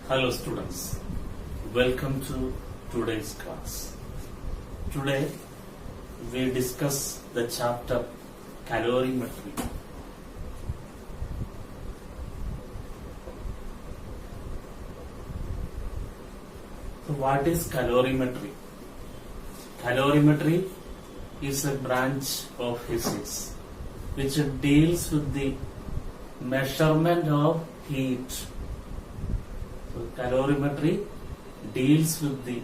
Hello students, welcome to today's class. Today we discuss the chapter calorimetry. So what is calorimetry? Calorimetry is a branch of physics which deals with the measurement of heat. So calorimetry deals with the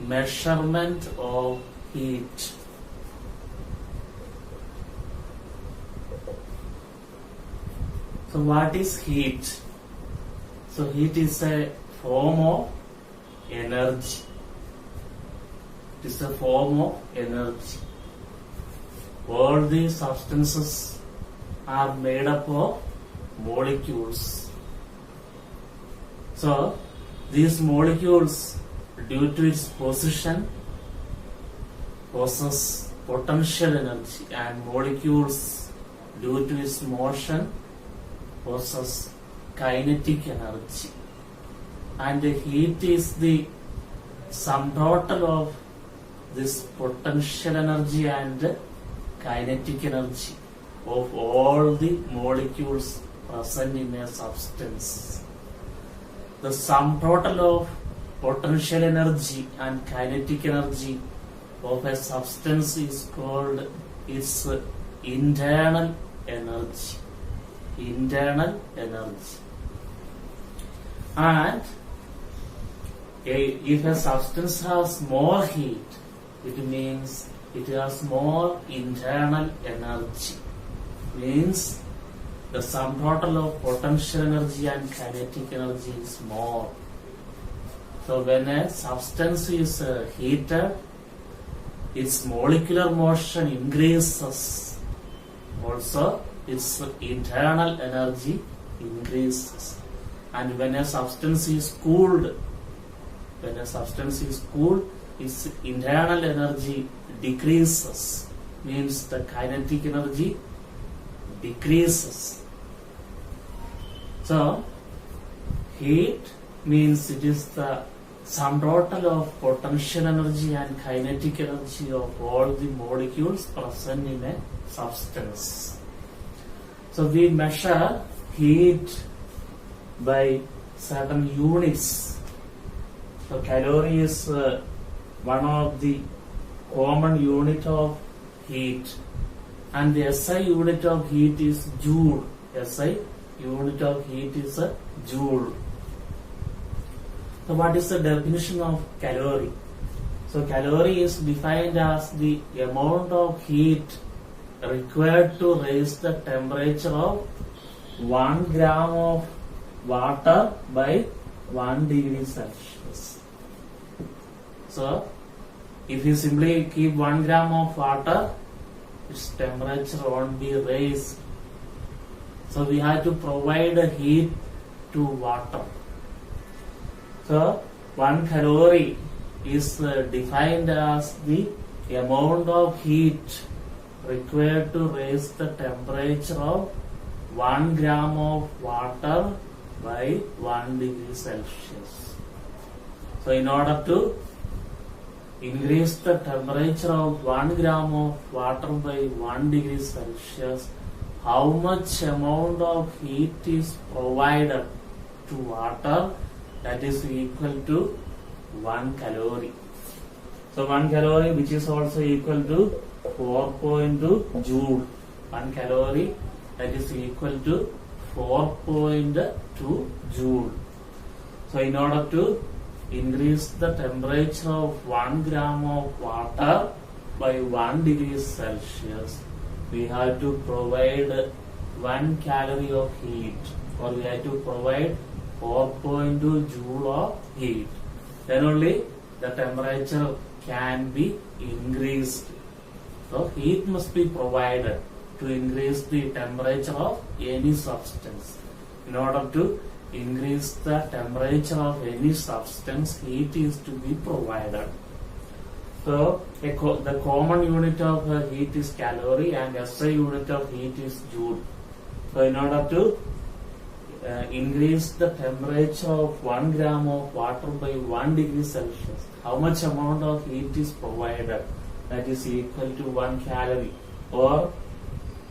measurement of heat. So what is heat? So heat is a form of energy. It is a form of energy. All these substances are made up of molecules. So these molecules, due to its position, possess potential energy, and molecules, due to its motion, possess kinetic energy. And the heat is the sum total of this potential energy and kinetic energy of all the molecules present in a substance. The sum total of potential energy and kinetic energy of a substance is called its internal energy. Internal energy. And if a substance has more heat, it means it has more internal energy. Means the sum total of potential energy and kinetic energy is more. So when a substance is heated, its molecular motion increases. Also, its internal energy increases. And when a substance is cooled, its internal energy decreases. Means the kinetic energy decreases. So, heat means it is the sum total of potential energy and kinetic energy of all the molecules present in a substance. So, we measure heat by certain units. So, calorie is one of the common unit of heat. And the SI unit of heat is joule. SI unit of heat is a joule. So what is the definition of calorie? So calorie is defined as the amount of heat required to raise the temperature of 1 gram of water by 1 degree Celsius. So if you simply keep 1 gram of water, its temperature won't be raised. So we have to provide heat to water. So 1 calorie is defined as the amount of heat required to raise the temperature of 1 gram of water by 1 degree Celsius. So in order to increase the temperature of 1 gram of water by 1 degree Celsius, how much amount of heat is provided to water? That is equal to 1 calorie. So 1 calorie, which is also equal to 4.2 joule. 1 calorie, that is equal to 4.2 joule. So in order to increase the temperature of 1 gram of water by 1 degree Celsius, we have to provide 1 calorie of heat, or we have to provide 4.2 joule of heat. Then only the temperature can be increased. So heat must be provided to increase the temperature of any substance. In order to increase the temperature of any substance, heat is to be provided. So the common unit of heat is calorie and SI unit of heat is joule. So in order to increase the temperature of 1 gram of water by 1 degree Celsius, how much amount of heat is provided? That is equal to 1 calorie. Or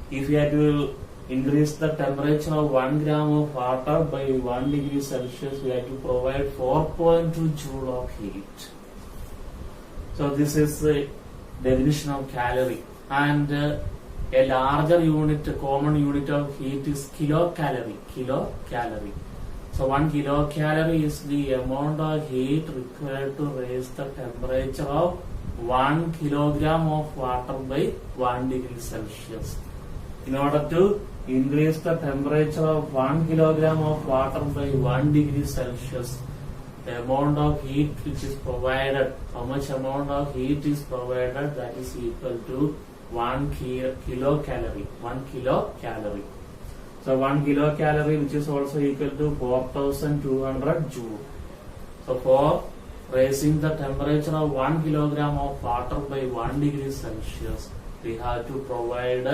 if you have to increase the temperature of 1 gram of water by 1 degree Celsius, we have to provide 4.2 joule of heat. So this is the definition of calorie. And a larger unit, common unit of heat is kilocalorie. Kilocalorie. So 1 kilocalorie is the amount of heat required to raise the temperature of 1 kilogram of water by 1 degree Celsius. In order to increase the temperature of 1 kilogram of water by 1 degree Celsius, the amount of heat which is provided, how much amount of heat is provided, that is equal to 1 kilocalorie. 1 kilocalorie. So 1 kilocalorie, which is also equal to 4200 joule. So for raising the temperature of 1 kilogram of water by 1 degree Celsius, we have to provide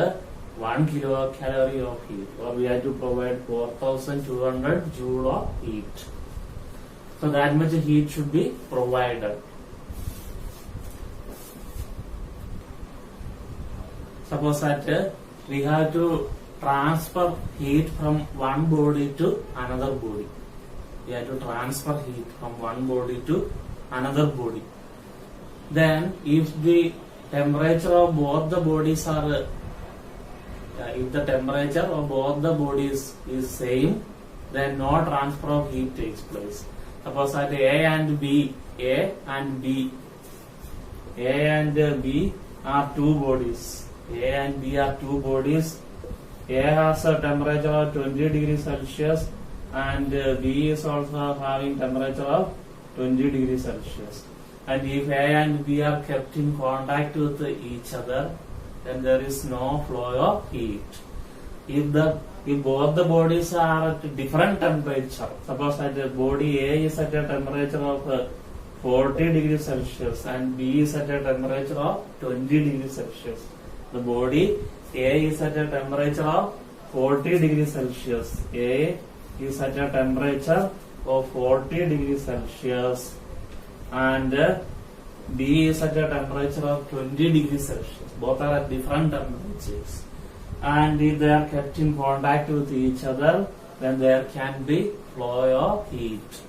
1 kilocalorie of heat, or we have to provide 4200 joule of heat. So that much heat should be provided. Suppose that we have to transfer heat from one body to another body. We have to transfer heat from one body to another body. Then if the temperature of both the bodies are, if the temperature of both the bodies is same, then no transfer of heat takes place. Suppose that A and B are two bodies. A and B are two bodies. A has a temperature of 20 degrees Celsius and B is also having temperature of 20 degrees Celsius. And if A and B are kept in contact with each other, then there is no flow of heat. If both the bodies are at different temperature, suppose that the body A is at a temperature of 40 degrees Celsius and B is at a temperature of 20 degrees Celsius. The body A is at a temperature of 40 degrees Celsius. A is at a temperature of 40 degrees Celsius and B is at a temperature of 20 degrees Celsius. Both are at different temperatures. And if they are kept in contact with each other, then there can be flow of heat.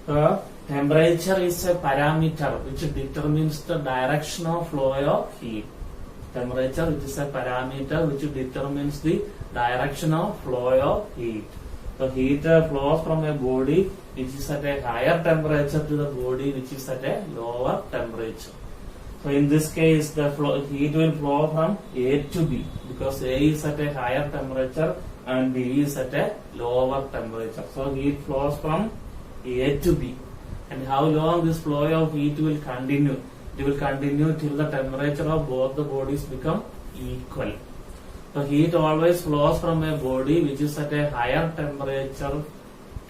So temperature is a parameter which determines the direction of flow of heat. Temperature, which is a parameter which determines the direction of flow of heat. So heat flows from a body which is at a higher temperature to the body which is at a lower temperature. So in this case, the heat will flow from A to B because A is at a higher temperature and B is at a lower temperature. So heat flows from A to B. And how long this flow of heat will continue? It will continue till the temperature of both the bodies become equal. So heat always flows from a body which is at a higher temperature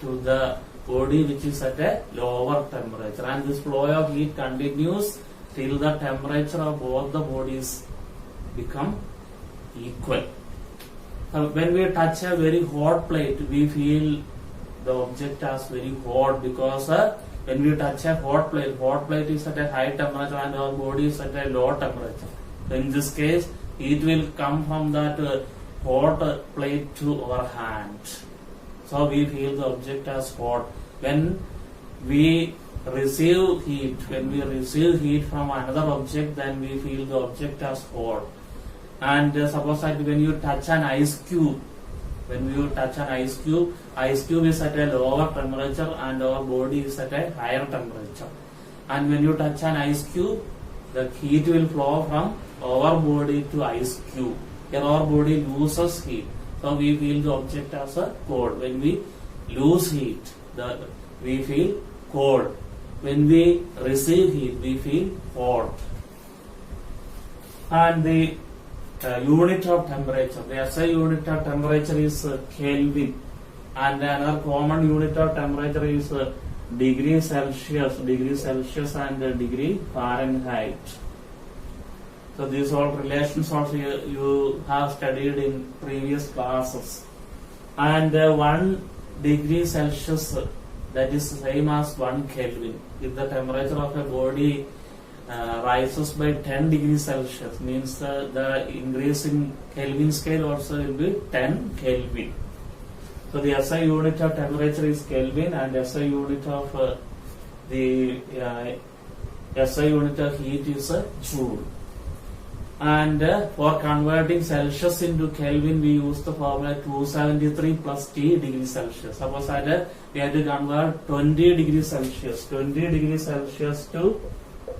to the body which is at a lower temperature, and this flow of heat continues till the temperature of both the bodies become equal. When we touch a very hot plate, we feel the object as very hot because when we touch a hot plate is at a high temperature and our body is at a low temperature. So in this case, heat will come from that hot plate to our hand. So we feel the object as hot. When we receive heat from another object, then we feel the object as hot. And suppose that when you touch an ice cube, ice cube is at a lower temperature and our body is at a higher temperature. And when you touch an ice cube, the heat will flow from our body to ice cube. Here our body loses heat, so we feel the object as a cold. When we lose heat, we feel cold. When we receive heat, we feel hot. And the unit of temperature, the SI unit of temperature is Kelvin, and another common unit of temperature is degree Celsius and degree Fahrenheit. So these all relations also you have studied in previous classes. and 1 degree Celsius, that is same as 1 Kelvin. If the temperature of a body rises by 10 degrees Celsius, means the increase in Kelvin scale also will be 10 Kelvin. So the SI unit of temperature is Kelvin, and SI unit of SI unit of heat is Joule. And for converting Celsius into Kelvin, we use the formula 273 plus T degrees Celsius. Suppose that we have to convert 20 degrees Celsius to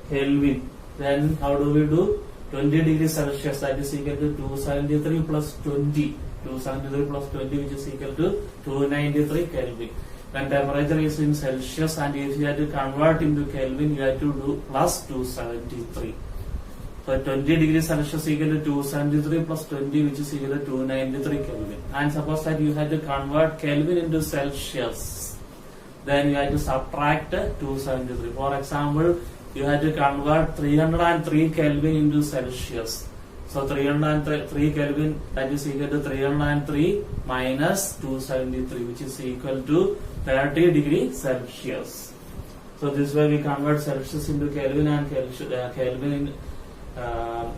Kelvin. Then how do we do? 20 degrees Celsius, that is equal to 273 plus 20. 273 plus 20, which is equal to 293 Kelvin. When temperature is in Celsius, and if you have to convert into Kelvin, you have to do plus 273. So 20 degrees Celsius equal to 273 plus 20, which is equal to 293 Kelvin. And suppose that you have to convert Kelvin into Celsius, then you have to subtract 273. For example, you have to convert 303 Kelvin into Celsius. So 303 Kelvin, that is equal to 303 minus 273, which is equal to 30 degrees Celsius. So this way we convert Celsius into Kelvin and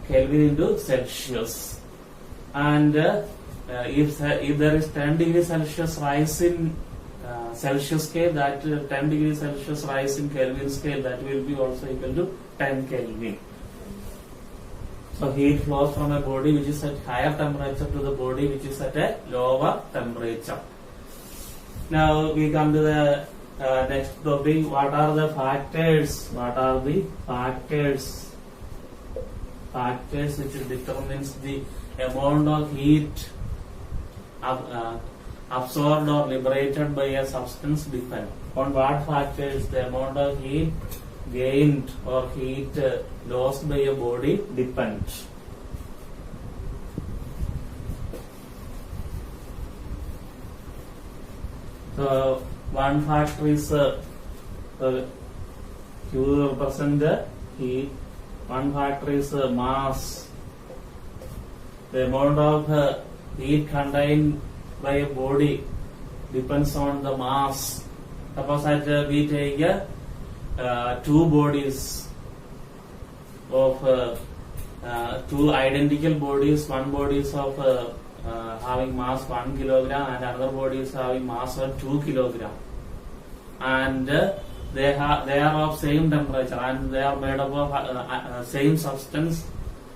Kelvin into Celsius. And if there is 10 degrees Celsius rise in Celsius scale, that 10 degrees Celsius rise in Kelvin scale, that will be also equal to 10 Kelvin. So heat flows from a body which is at higher temperature to the body which is at a lower temperature. Now we come to the next topic. What are the factors? Factors which determines the amount of heat absorbed or liberated by a substance depend. On what factors the amount of heat gained or heat lost by a body depends. So one factor is Q represent the heat. One factor is mass. The amount of heat contained by a body depends on the mass. Suppose that we take two bodies of two identical bodies. One body is of having mass 1 kilogram and another body is having mass of 2 kilogram, and they are of same temperature and they are made up of same substance.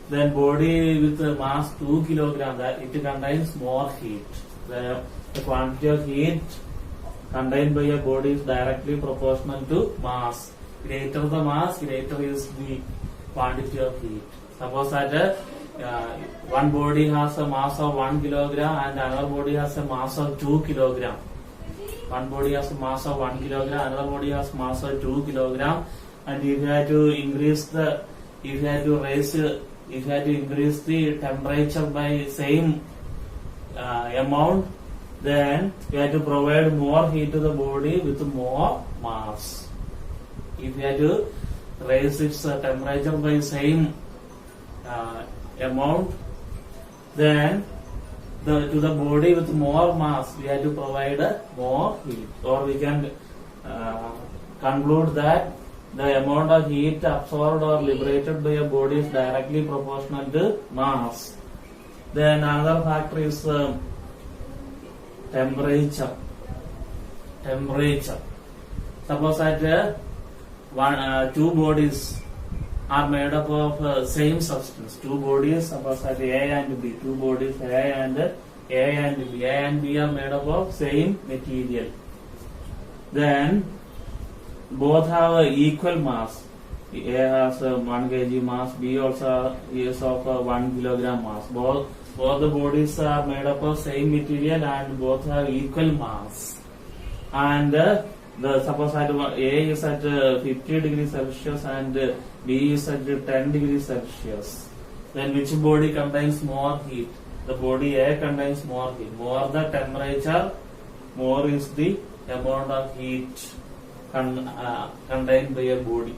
Then body with mass 2 kilogram, that it contains more heat. The quantity of heat contained by a body is directly proportional to mass. Greater the mass, greater is the quantity of heat. Suppose that one body has a mass of 1 kilogram and another body has a mass of 2 kilogram. One body has a mass of 1 kilogram, another body has mass of 2 kilogram, and if you have to increase the temperature by same amount, then you have to provide more heat to the body with more mass. If you have to raise its temperature by same amount, then to the body with more mass we have to provide more heat. Or we can conclude that the amount of heat absorbed or liberated by a body is directly proportional to mass. Then another factor is temperature. Suppose that two bodies are made up of same substance. Two bodies, suppose that A and B. Two bodies A and B. A and B are made up of same material. Then both have equal mass. A has 1 kg mass. B also is of 1 kilogram mass. Both the bodies are made up of same material and both have equal mass. And suppose that A is at 50 degrees Celsius and B is at 10 degrees Celsius. Then which body contains more heat? The body A contains more heat. More the temperature, more is the amount of heat contained by a body.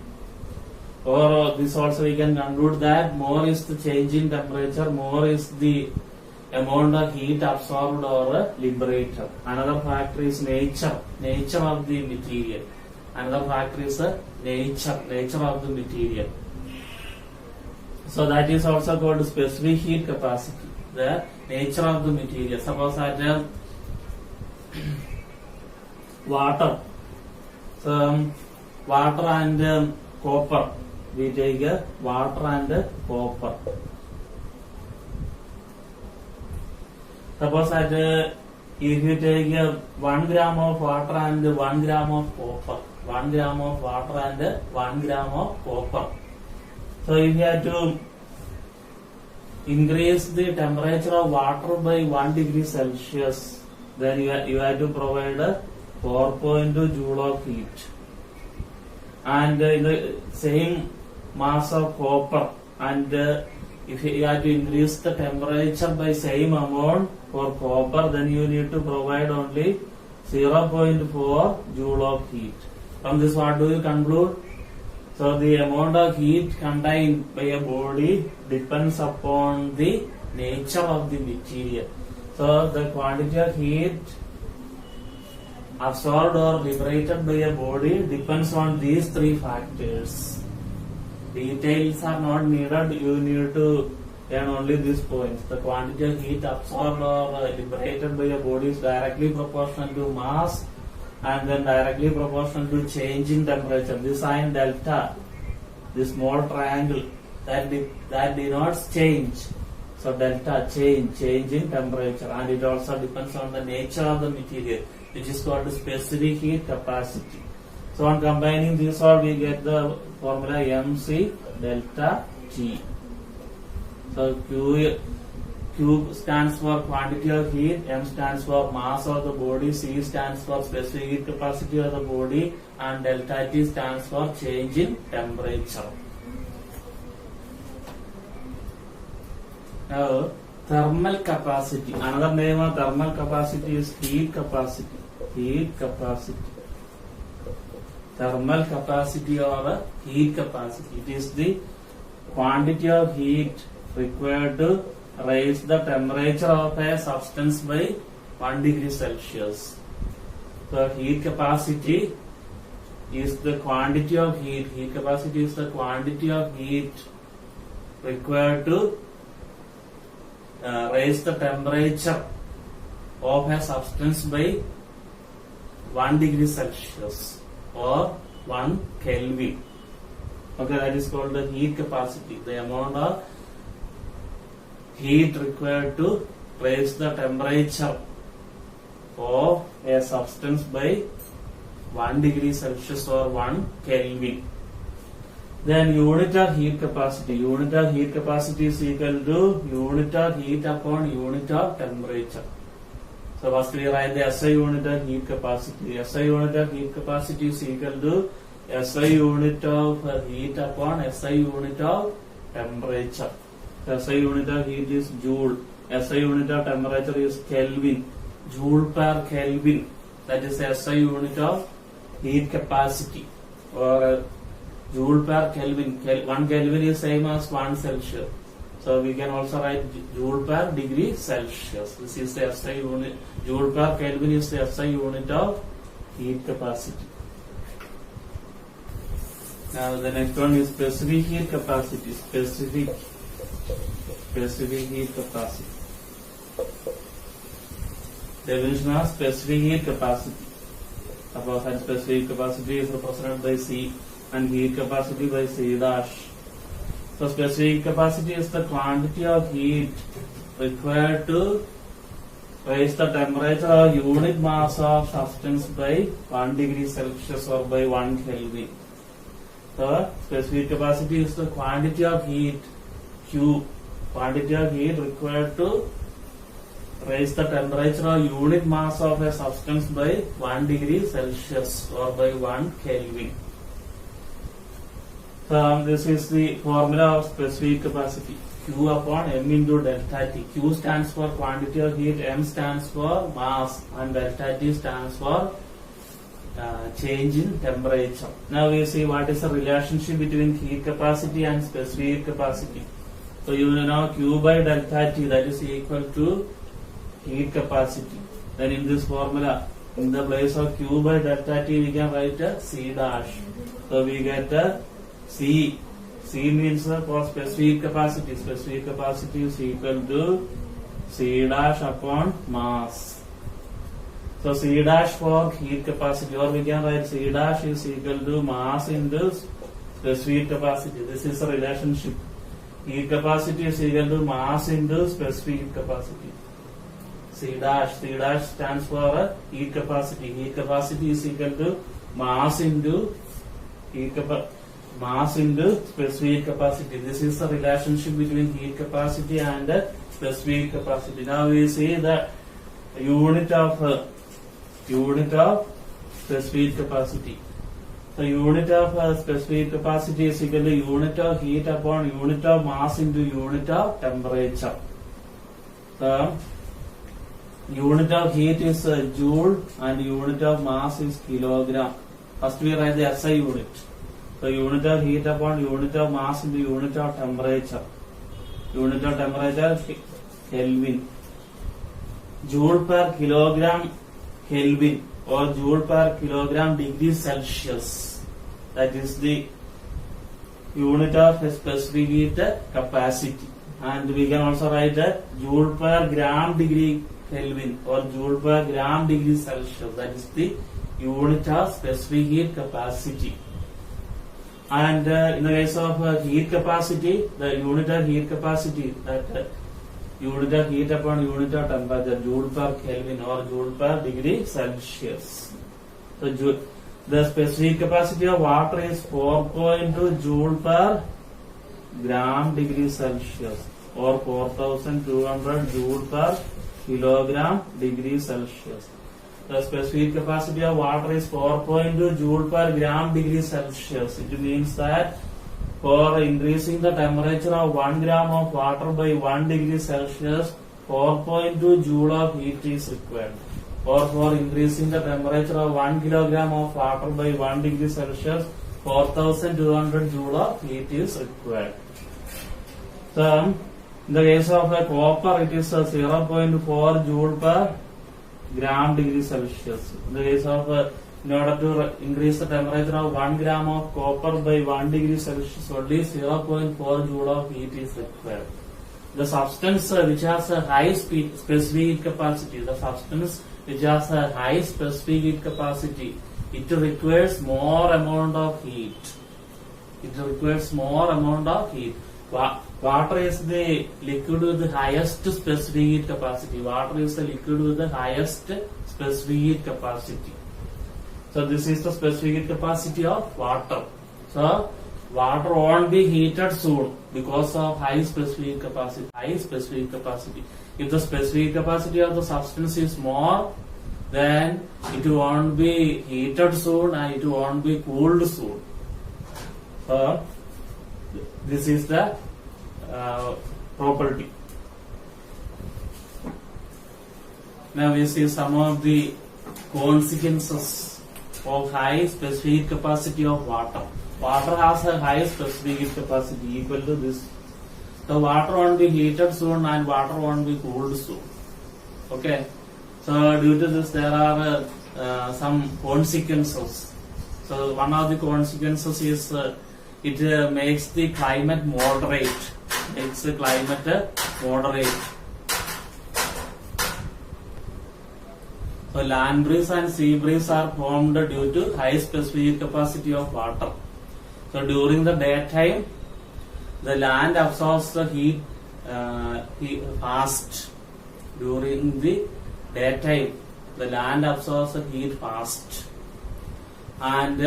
Or this also we can conclude that more is the change in temperature, more is the amount of heat absorbed or liberated. Another factor is nature of the material. Another factor is nature of the material. So that is also called specific heat capacity. The nature of the material. Suppose that water. So water and copper. We take water and copper. Suppose that if you take 1 gram of water and 1 gram of copper, 1 gram of water and 1 gram of copper. So if you have to increase the temperature of water by 1 degree Celsius, then you have to provide 4.2 joule of heat. And in the same mass of copper, and if you have to increase the temperature by same amount for copper, then you need to provide only 0.4 joule of heat. From this, what do you conclude? So the amount of heat contained by a body depends upon the nature of the material. So the quantity of heat absorbed or liberated by a body depends on these three factors. Details are not needed, you need to learn only these points. The quantity of heat absorbed or liberated by a body is directly proportional to mass and then directly proportional to change in temperature. This sign delta, this small triangle, that denotes change. So delta, change in temperature, and it also depends on the nature of the material, which is called specific heat capacity. So on combining these all, we get the formula MC delta T. So Q stands for quantity of heat, M stands for mass of the body, C stands for specific heat capacity of the body, and delta T stands for change in temperature. Now, thermal capacity. Another name of thermal capacity is heat capacity. Heat capacity. Thermal capacity or heat capacity. It is the quantity of heat required to raise the temperature of a substance by 1 degree Celsius. So heat capacity is the quantity of heat. Heat capacity is the quantity of heat required to raise the temperature of a substance by 1 degree Celsius or 1 Kelvin. Okay, that is called the heat capacity. The amount of heat required to raise the temperature of a substance by 1 degree Celsius or 1 Kelvin. Then unit of heat capacity. Unit of heat capacity is equal to unit of heat upon unit of temperature. So first we write the SI unit of heat capacity. SI unit of heat capacity is equal to SI unit of heat upon SI unit of temperature. So SI unit of heat is joule. SI unit of temperature is Kelvin. Joule per Kelvin. That is SI unit of heat capacity. Or joule per Kelvin. 1 Kelvin is same as 1 Celsius. So we can also write joule per degree Celsius. This is the SI unit. Joule per Kelvin is the SI unit of heat capacity. Now the next one is specific heat capacity. Specific heat capacity. Definition of specific heat capacity. Suppose that specific capacity is represented by C and heat capacity by C dash. So specific capacity is the quantity of heat required to raise the temperature or unit mass of substance by 1 degree Celsius or by 1 Kelvin. So specific capacity is the quantity of heat Q, quantity of heat required to raise the temperature or unit mass of a substance by 1 degree Celsius or by 1 Kelvin. So this is the formula of specific capacity. Q upon M into delta T. Q stands for quantity of heat, M stands for mass, and delta T stands for change in temperature. Now we see what is the relationship between heat capacity and specific capacity. So you know Q by delta T, that is equal to heat capacity. Then in this formula, in the place of Q by delta T, we can write a C dash. So we get a C. C means for specific capacity. Specific capacity is equal to C dash upon mass. So C dash for heat capacity, or we can write C dash is equal to mass into specific capacity. This is a relationship. Heat capacity is equal to mass into specific capacity. C dash stands for heat capacity. Heat capacity is equal to mass into mass into specific capacity. This is the relationship between heat capacity and specific capacity. Now we see the unit of specific capacity. So unit of specific capacity is equal to unit of heat upon unit of mass into unit of temperature. So unit of heat is joule and unit of mass is kilogram. First we write the SI unit. So unit of heat upon unit of mass into unit of temperature. Unit of temperature Kelvin. Joule per kilogram Kelvin or joule per kilogram degree Celsius. That is the unit of specific heat capacity. And we can also write joule per gram degree Kelvin or joule per gram degree Celsius. That is the unit of specific heat capacity. And in the case of heat capacity, the unit of heat capacity, that unit of heat upon unit of temperature, joule per Kelvin or joule per degree Celsius. So the specific capacity of water is 4.2 joule per gram degree Celsius or 4200 joule per kilogram degree Celsius. The specific capacity of water is 4.2 joule per gram degree Celsius. It means that for increasing the temperature of 1 gram of water by 1 degree Celsius, 4.2 joule of heat is required. Or for increasing the temperature of 1 kilogram of water by 1 degree Celsius, 4200 joule of heat is required. So in the case of copper, it is 0.4 joule per gram degree Celsius. In the case of in order to increase the temperature of 1 gram of copper by 1 degree Celsius, only 0.4 joule of heat is required. The substance which has a high specific heat capacity, the substance which has a high specific heat capacity, it requires more amount of heat. It requires more amount of heat. Water is the liquid with the highest specific heat capacity. Water is the liquid with the highest specific heat capacity. So this is the specific heat capacity of water. So water won't be heated soon because of high specific capacity. High specific capacity. If the specific capacity of the substance is more, then it won't be heated soon and it won't be cooled soon. So this is the property. Now we see some of the consequences of high specific capacity of water. Water has a high specific heat capacity equal to this. The water won't be heated soon and water won't be cooled soon. Okay. So due to this there are some consequences. So one of the consequences is it makes the climate moderate. Makes the climate moderate. So land breeze and sea breeze are formed due to high specific capacity of water. So during the daytime, the land absorbs the heat fast. During the daytime, the land absorbs the heat fast. And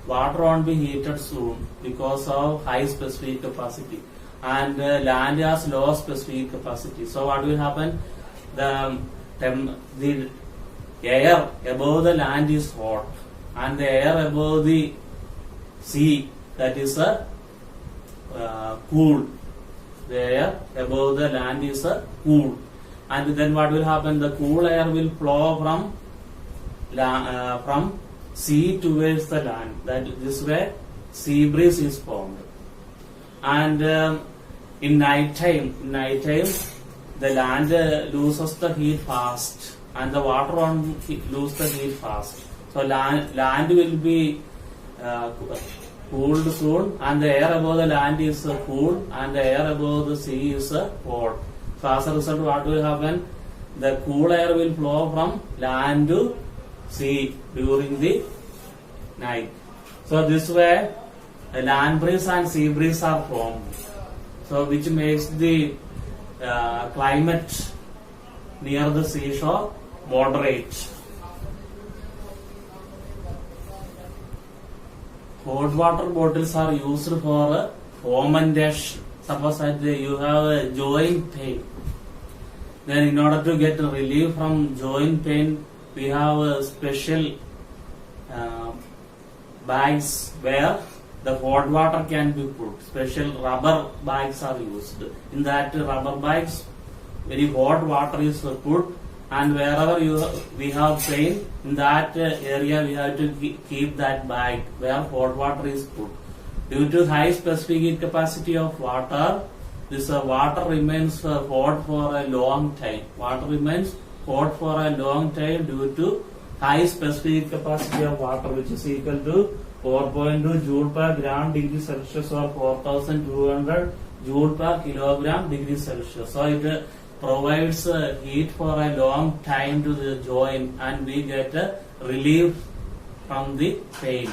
water won't be heated soon because of high specific capacity. And land has low specific capacity. So what will happen? The air above the land is hot, and the air above the sea, that is cool. The air above the land is cool, and then what will happen? The cool air will flow from sea towards the land. That this way sea breeze is formed, and in night time, the land loses the heat fast, and the water won't lose the heat fast. So land will be cooled soon, and the air above the land is cool, and the air above the sea is cold. So as a result, what will happen? The cool air will flow from land to sea during the night. So this way, a land breeze and sea breeze are formed. So which makes the climate near the seashore moderate. Hot water bottles are used for fomentation. Suppose that you have a joint pain. Then in order to get relief from joint pain, we have a special bags where the hot water can be put. Special rubber bags are used. In that rubber bags, very hot water is put, and wherever we have pain, in that area we have to keep that bag where hot water is put. Due to high specific heat capacity of water, this water remains hot for a long time. Water remains hot for a long time due to high specific heat capacity of water, which is equal to 4.2 joule per gram degree Celsius or 4200 joule per kilogram degree Celsius. So it provides heat for a long time to the joint, and we get relief from the pain.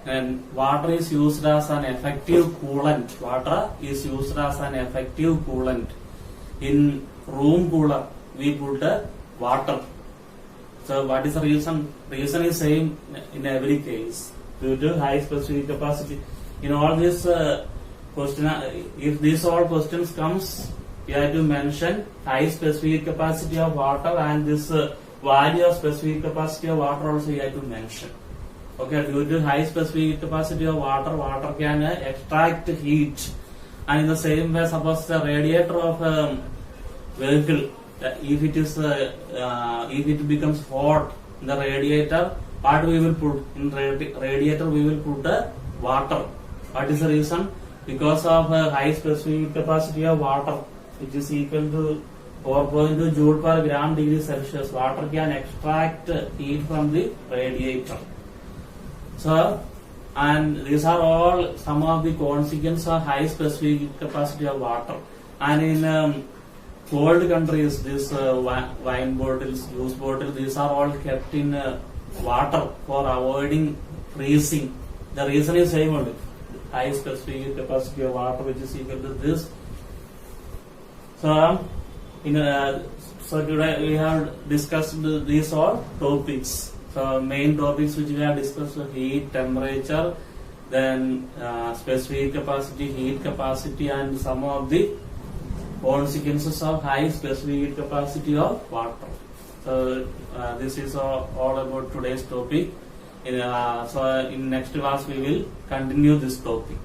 And water is used as an effective coolant. Water is used as an effective coolant. In room cooler, we put water. So what is the reason? Reason is same in every case, due to high specific capacity. In all this question, if these all questions comes, we have to mention high specific capacity of water, and this value of specific capacity of water also we have to mention. Okay, due to high specific capacity of water, water can extract heat, and in the same way, suppose the radiator of a vehicle, if it becomes hot in the radiator, what we will put in radiator? We will put water. What is the reason? Because of high specific capacity of water, which is equal to 4.2 joule per gram degree Celsius. Water can extract heat from the radiator. So, and these are all some of the consequences of high specific capacity of water. And in cold countries, these wine bottles, juice bottles, these are all kept in water for avoiding freezing. The reason is same only. High specific capacity of water, which is equal to this. So, so today we have discussed these all topics. So main topics which we have discussed: heat, temperature, then specific capacity, heat capacity, and some of the consequences of high specific heat capacity of water. So this is all about today's topic. So in next class we will continue this topic.